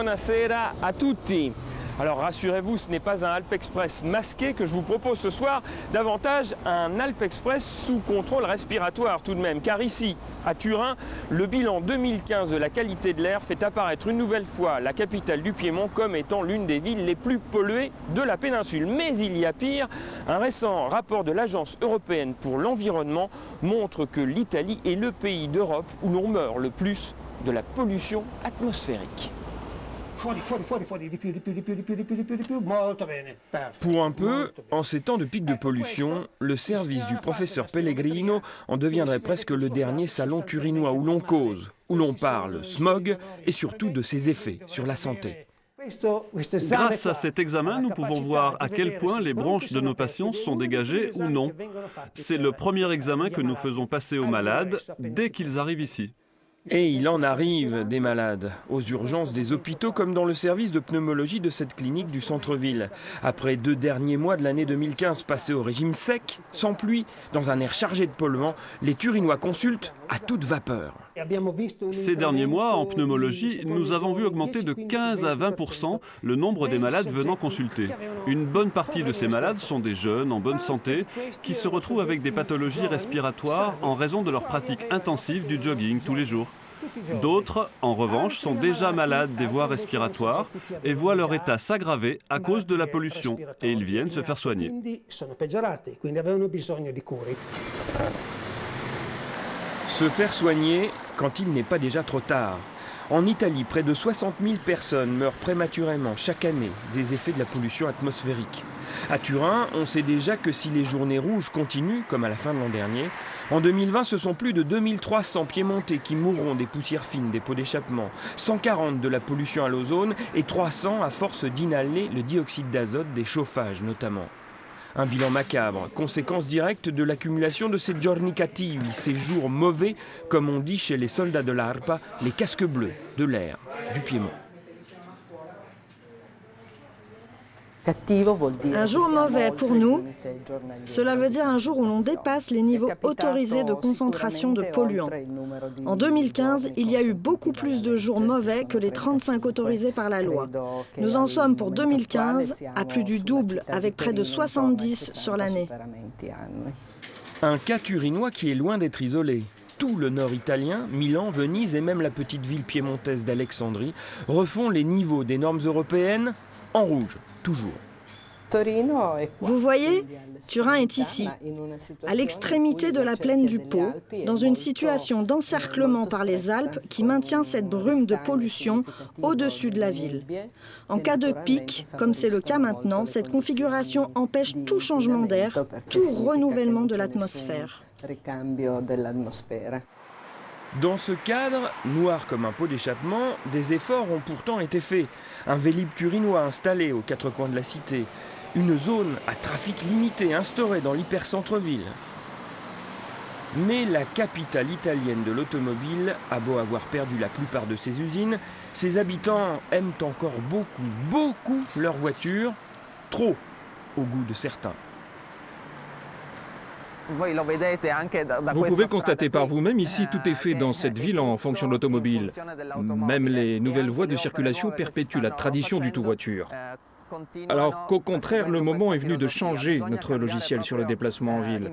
buonasera a tutti. Alors rassurez-vous, ce n'est pas un Alp Express masqué que je vous propose ce soir, davantage un Alp Express sous contrôle respiratoire tout de même, car ici, à Turin, le bilan 2015 de la qualité de l'air fait apparaître une nouvelle fois la capitale du Piémont comme étant l'une des villes les plus polluées de la péninsule. Mais il y a pire, un récent rapport de l'Agence européenne pour l'environnement montre que l'Italie est le pays d'Europe où l'on meurt le plus de la pollution atmosphérique. Pour un peu, en ces temps de pic de pollution, le service du professeur Pellegrino en deviendrait presque le dernier salon turinois où l'on cause, où l'on parle smog et surtout de ses effets sur la santé. Grâce à cet examen, nous pouvons voir à quel point les bronches de nos patients sont dégagées ou non. C'est le premier examen que nous faisons passer aux malades dès qu'ils arrivent ici. Et il en arrive des malades, aux urgences des hôpitaux comme dans le service de pneumologie de cette clinique du centre-ville. Après 2 derniers mois de l'année 2015 passés au régime sec, sans pluie, dans un air chargé de polluants, les Turinois consultent à toute vapeur. Ces derniers mois, en pneumologie, nous avons vu augmenter de 15 à 20% le nombre des malades venant consulter. Une bonne partie de ces malades sont des jeunes en bonne santé qui se retrouvent avec des pathologies respiratoires en raison de leur pratique intensive du jogging tous les jours. D'autres, en revanche, sont déjà malades des voies respiratoires et voient leur état s'aggraver à cause de la pollution et ils viennent se faire soigner. Se faire soigner quand il n'est pas déjà trop tard. En Italie, près de 60 000 personnes meurent prématurément chaque année des effets de la pollution atmosphérique. À Turin, on sait déjà que si les journées rouges continuent, comme à la fin de l'an dernier, en 2020, ce sont plus de 2300 piémontais qui mourront des poussières fines des pots d'échappement, 140 de la pollution à l'ozone et 300 à force d'inhaler le dioxyde d'azote des chauffages notamment. Un bilan macabre, conséquence directe de l'accumulation de ces giorni cattivi, ces jours mauvais, comme on dit chez les soldats de l'ARPA, les casques bleus de l'air du Piémont. Un jour mauvais pour nous, cela veut dire un jour où l'on dépasse les niveaux autorisés de concentration de polluants. En 2015, il y a eu beaucoup plus de jours mauvais que les 35 autorisés par la loi. Nous en sommes pour 2015 à plus du double, avec près de 70 sur l'année. Un cas turinois qui est loin d'être isolé. Tout le nord italien, Milan, Venise et même la petite ville piémontaise d'Alexandrie refont les niveaux des normes européennes en rouge, toujours. Vous voyez, Turin est ici, à l'extrémité de la plaine du Pô, dans une situation d'encerclement par les Alpes qui maintient cette brume de pollution au-dessus de la ville. En cas de pic, comme c'est le cas maintenant, cette configuration empêche tout changement d'air, tout renouvellement de l'atmosphère. Dans ce cadre, noir comme un pot d'échappement, des efforts ont pourtant été faits. Un Vélib turinois installé aux 4 coins de la cité. Une zone à trafic limité instaurée dans l'hypercentre-ville. Mais la capitale italienne de l'automobile a beau avoir perdu la plupart de ses usines, ses habitants aiment encore beaucoup leur voiture, trop au goût de certains. Vous pouvez constater par vous-même ici, tout est fait dans cette ville en fonction de l'automobile. Même les nouvelles voies de circulation perpétuent la tradition du tout-voiture. Alors qu'au contraire, le moment est venu de changer notre logiciel sur le déplacement en ville.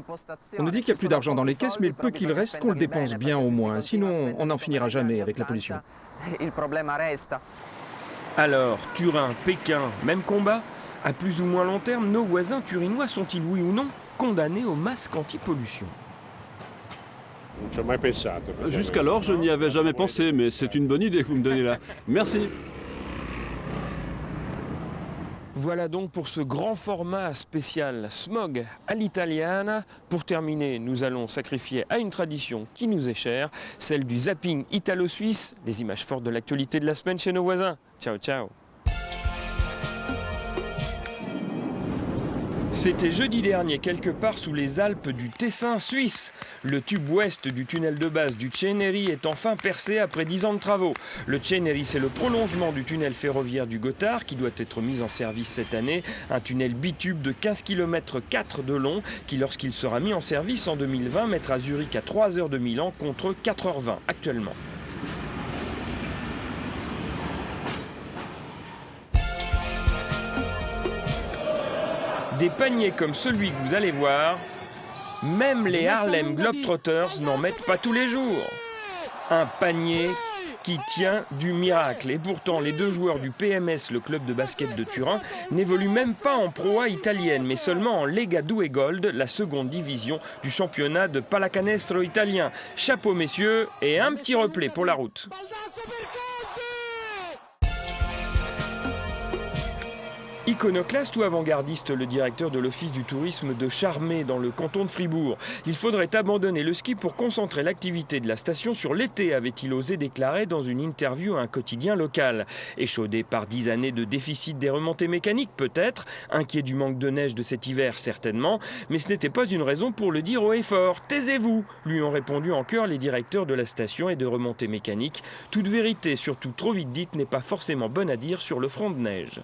On nous dit qu'il n'y a plus d'argent dans les caisses, mais le peu qu'il reste, qu'on le dépense bien au moins. Sinon, on n'en finira jamais avec la pollution. Alors, Turin, Pékin, même combat? À plus ou moins long terme, nos voisins turinois sont-ils, oui ou non, condamnés au masque anti-pollution? Jusqu'alors, je n'y avais jamais pensé, mais c'est une bonne idée que vous me donnez là. Merci. Voilà donc pour ce grand format spécial Smog à l'italiana. Pour terminer, nous allons sacrifier à une tradition qui nous est chère, celle du zapping italo-suisse, les images fortes de l'actualité de la semaine chez nos voisins. Ciao, ciao. C'était jeudi dernier, quelque part sous les Alpes du Tessin suisse. Le tube ouest du tunnel de base du Ceneri est enfin percé après 10 ans de travaux. Le Ceneri, c'est le prolongement du tunnel ferroviaire du Gothard qui doit être mis en service cette année. Un tunnel bitube de 15 km 4 de long qui, lorsqu'il sera mis en service en 2020, mettra Zurich à 3 heures de Milan contre 4h20 actuellement. Des paniers comme celui que vous allez voir, même les Harlem Globetrotters n'en mettent pas tous les jours. Un panier qui tient du miracle. Et pourtant, les deux joueurs du PMS, le club de basket de Turin, n'évoluent même pas en Pro A italienne, mais seulement en Lega 2 Gold, la seconde division du championnat de pallacanestro italien. Chapeau messieurs, et un petit replay pour la route. Iconoclaste ou avant-gardiste, le directeur de l'office du tourisme de Charmey dans le canton de Fribourg. Il faudrait abandonner le ski pour concentrer l'activité de la station sur l'été, avait-il osé déclarer dans une interview à un quotidien local. Échaudé par 10 années de déficit des remontées mécaniques peut-être, inquiet du manque de neige de cet hiver certainement, mais ce n'était pas une raison pour le dire haut et fort. Taisez-vous, lui ont répondu en chœur les directeurs de la station et de remontées mécaniques. Toute vérité, surtout trop vite dite, n'est pas forcément bonne à dire sur le front de neige.